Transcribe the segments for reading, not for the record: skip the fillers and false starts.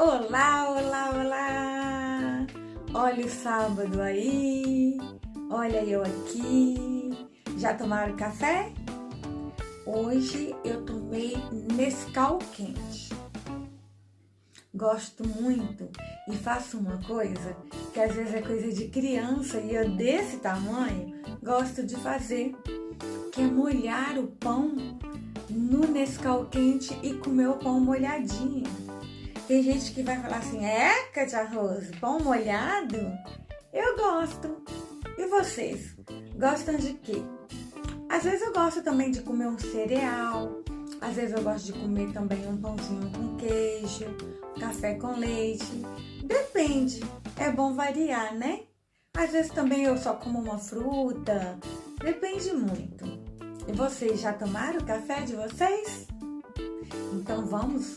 Olá, olá, olá! Olha o sábado aí, olha eu aqui. Já tomaram café? Hoje eu tomei Nescau quente. Gosto muito e faço uma coisa que às vezes é coisa de criança e eu desse tamanho gosto de fazer, que é molhar o pão no Nescau quente e comer o pão molhadinho. Tem gente que vai falar assim, eca de arroz, pão molhado? Eu gosto. E vocês? Gostam de quê? Às vezes eu gosto também de comer um cereal, às vezes eu gosto de comer também um pãozinho com queijo, café com leite. Depende, é bom variar, né? Às vezes também eu só como uma fruta, depende muito. E vocês já tomaram o café de vocês? Então vamos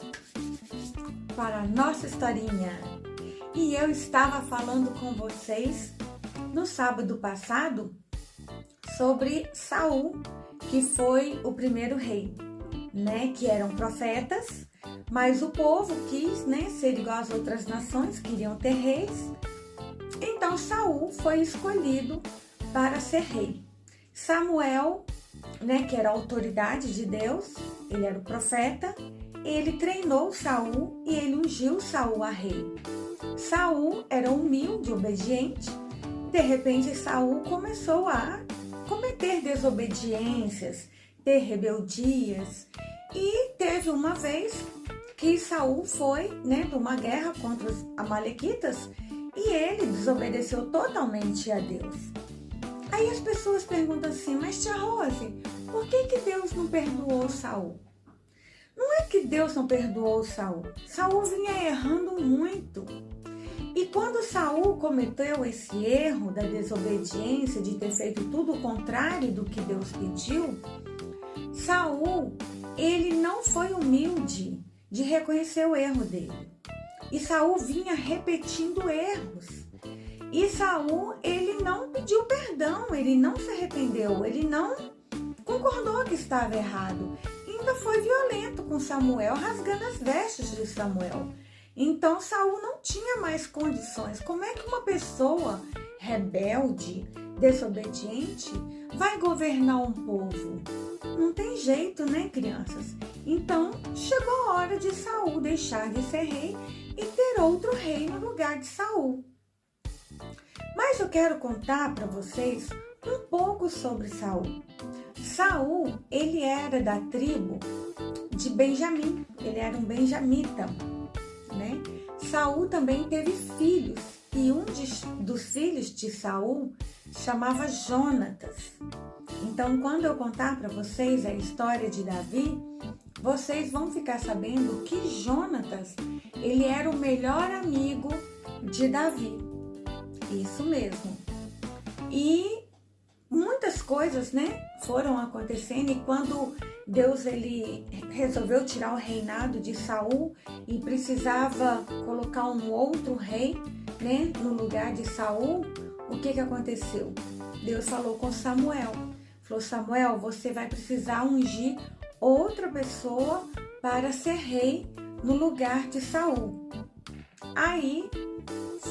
para a nossa historinha. E eu estava falando com vocês no sábado passado sobre Saul, que foi o primeiro rei, né? Que eram profetas, mas o povo quis, né, ser igual às outras nações, queriam ter reis. Então Saul foi escolhido para ser rei. Samuel, né, que era a autoridade de Deus, ele era o profeta. Ele treinou Saul e ele ungiu Saul a rei. Saul era humilde, obediente. De repente, Saul começou a cometer desobediências, ter rebeldias. E teve uma vez que Saul foi, né, para uma guerra contra os amalequitas e ele desobedeceu totalmente a Deus. Aí as pessoas perguntam assim, mas tia Rose, por que Deus não perdoou Saul? Não é que Deus não perdoou Saul. Saul vinha errando muito. E quando Saul cometeu esse erro da desobediência, de ter feito tudo o contrário do que Deus pediu, Saul, ele não foi humilde de reconhecer o erro dele. E Saul vinha repetindo erros. E Saul, ele não pediu perdão, ele não se arrependeu, ele não concordou que estava errado. Ainda foi violento com Samuel, rasgando as vestes de Samuel. Então Saul não tinha mais condições. Como é que uma pessoa rebelde, desobediente, vai governar um povo? Não tem jeito, né, crianças? Então chegou a hora de Saul deixar de ser rei e ter outro rei no lugar de Saul. Mas eu quero contar para vocês um pouco sobre Saul. Saul, ele era da tribo de Benjamim, ele era um benjamita, né? Saul também teve filhos e um dos filhos de Saul chamava Jonatas. Então, quando eu contar para vocês a história de Davi, vocês vão ficar sabendo que Jonatas, ele era o melhor amigo de Davi. Isso mesmo. E muitas coisas, né, foram acontecendo e quando Deus ele resolveu tirar o reinado de Saul e precisava colocar um outro rei, né, no lugar de Saul, o que aconteceu? Deus falou com Samuel. Falou, Samuel, você vai precisar ungir outra pessoa para ser rei no lugar de Saul. Aí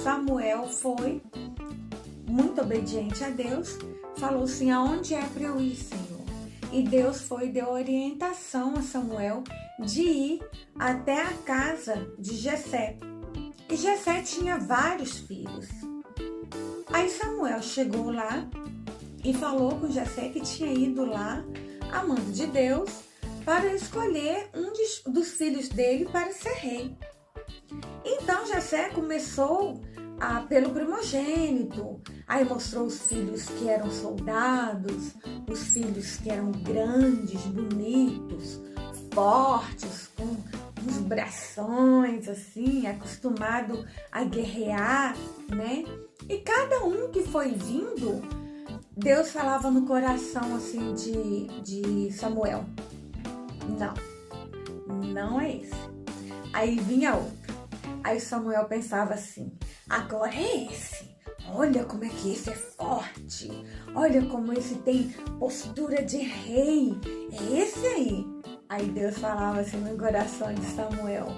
Samuel foi muito obediente a Deus, falou assim, aonde é para eu ir, Senhor? E Deus foi e deu orientação a Samuel de ir até a casa de Jessé. E Jessé tinha vários filhos. Aí Samuel chegou lá e falou com Jessé que tinha ido lá, a mando de Deus, para escolher um dos filhos dele para ser rei. Então Jessé começou pelo primogênito, aí mostrou os filhos que eram soldados, os filhos que eram grandes, bonitos, fortes, com uns brações assim, acostumado a guerrear, né? E cada um que foi vindo, Deus falava no coração assim de Samuel, não é esse. Aí vinha outro. Aí Samuel pensava assim, agora é esse. Olha como é que esse é forte. Olha como esse tem postura de rei. É esse aí. Aí Deus falava assim no coração de Samuel,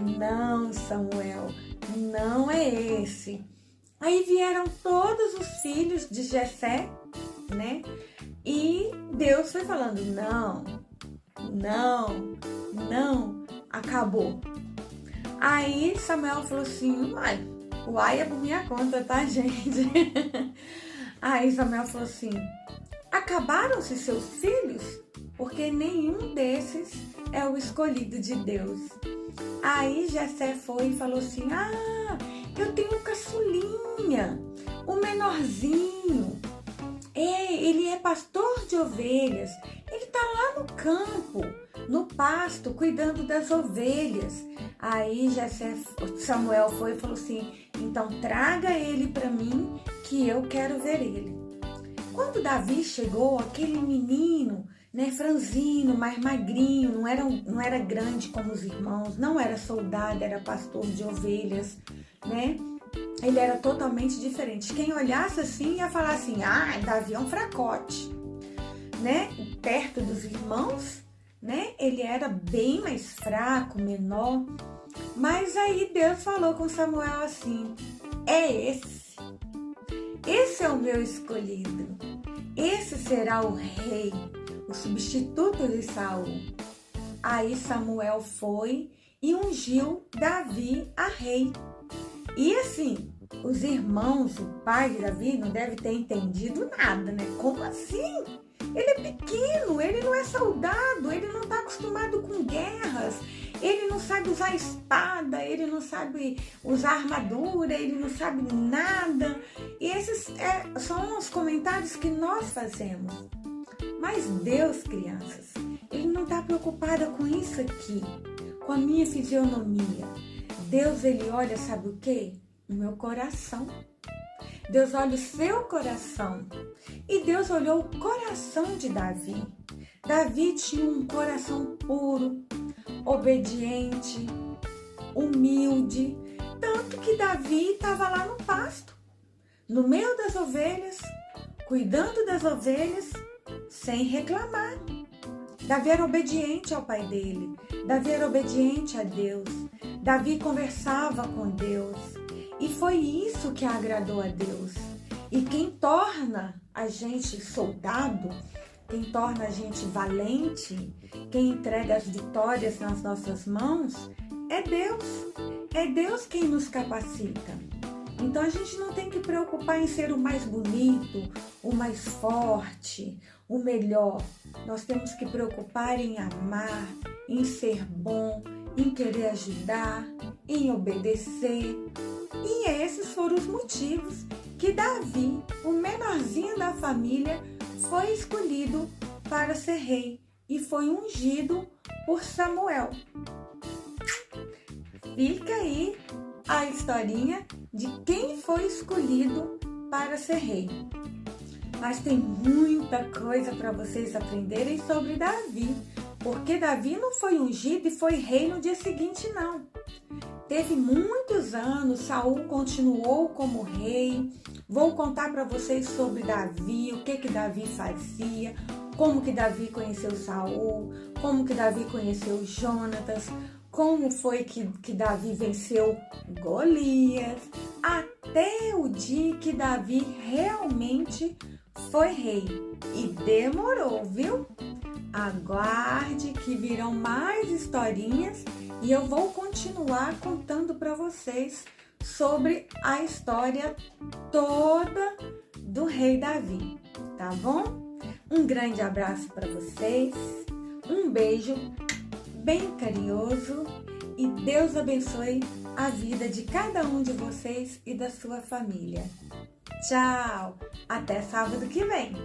Não, Samuel, não é esse. Aí vieram todos os filhos de Jessé, né? E Deus foi falando, não, acabou. Aí Samuel falou assim, uai é por minha conta, tá, gente? Aí Samuel falou assim, acabaram-se seus filhos? Porque nenhum desses é o escolhido de Deus. Aí Jessé foi e falou assim, eu tenho um caçulinha, o menorzinho. Ele é pastor de ovelhas, ele tá lá no campo, no pasto, cuidando das ovelhas. Aí Samuel foi e falou assim, então traga ele para mim que eu quero ver ele. Quando Davi chegou, aquele menino, né, franzino, mais magrinho, não era grande como os irmãos, não era soldado, era pastor de ovelhas, né? Ele era totalmente diferente. Quem olhasse assim ia falar assim, Davi é um fracote, né? Perto dos irmãos, né? Ele era bem mais fraco, menor. Mas aí Deus falou com Samuel assim, esse é o meu escolhido. Esse será o rei, o substituto de Saul. Aí Samuel foi e ungiu Davi a rei. E assim, os irmãos, o pai de Davi não deve ter entendido nada, né? Como assim? Ele é pequeno, ele não é soldado, ele não está acostumado com guerras, ele não sabe usar espada, ele não sabe usar armadura, ele não sabe nada. E esses são os comentários que nós fazemos. Mas Deus, crianças, ele não está preocupado com isso aqui, com a minha fisionomia. Deus, ele olha, sabe o quê? O meu coração. Deus olha o seu coração. E Deus olhou o coração de Davi. Davi tinha um coração puro, obediente, humilde. Tanto que Davi estava lá no pasto, no meio das ovelhas, cuidando das ovelhas, sem reclamar. Davi era obediente ao pai dele. Davi era obediente a Deus. Davi conversava com Deus. E foi isso que agradou a Deus. E quem torna a gente soldado, quem torna a gente valente, quem entrega as vitórias nas nossas mãos, é Deus. É Deus quem nos capacita. Então a gente não tem que preocupar em ser o mais bonito, o mais forte, o melhor. Nós temos que preocupar em amar, em ser bom, em querer ajudar, em obedecer. E esses foram os motivos que Davi, o menorzinho da família, foi escolhido para ser rei e foi ungido por Samuel. Fica aí a historinha de quem foi escolhido para ser rei. Mas tem muita coisa para vocês aprenderem sobre Davi, porque Davi não foi ungido e foi rei no dia seguinte, não. Teve muitos anos, Saul continuou como rei. Vou contar para vocês sobre Davi, o que Davi fazia, como que Davi conheceu Saul, como que Davi conheceu Jonatas, como foi que Davi venceu Golias, até o dia que Davi realmente foi rei. E demorou, viu? Aguarde que virão mais historinhas e eu vou continuar contando para vocês sobre a história toda do rei Davi, tá bom? Um grande abraço para vocês, um beijo bem carinhoso e Deus abençoe a vida de cada um de vocês e da sua família. Tchau! Até sábado que vem!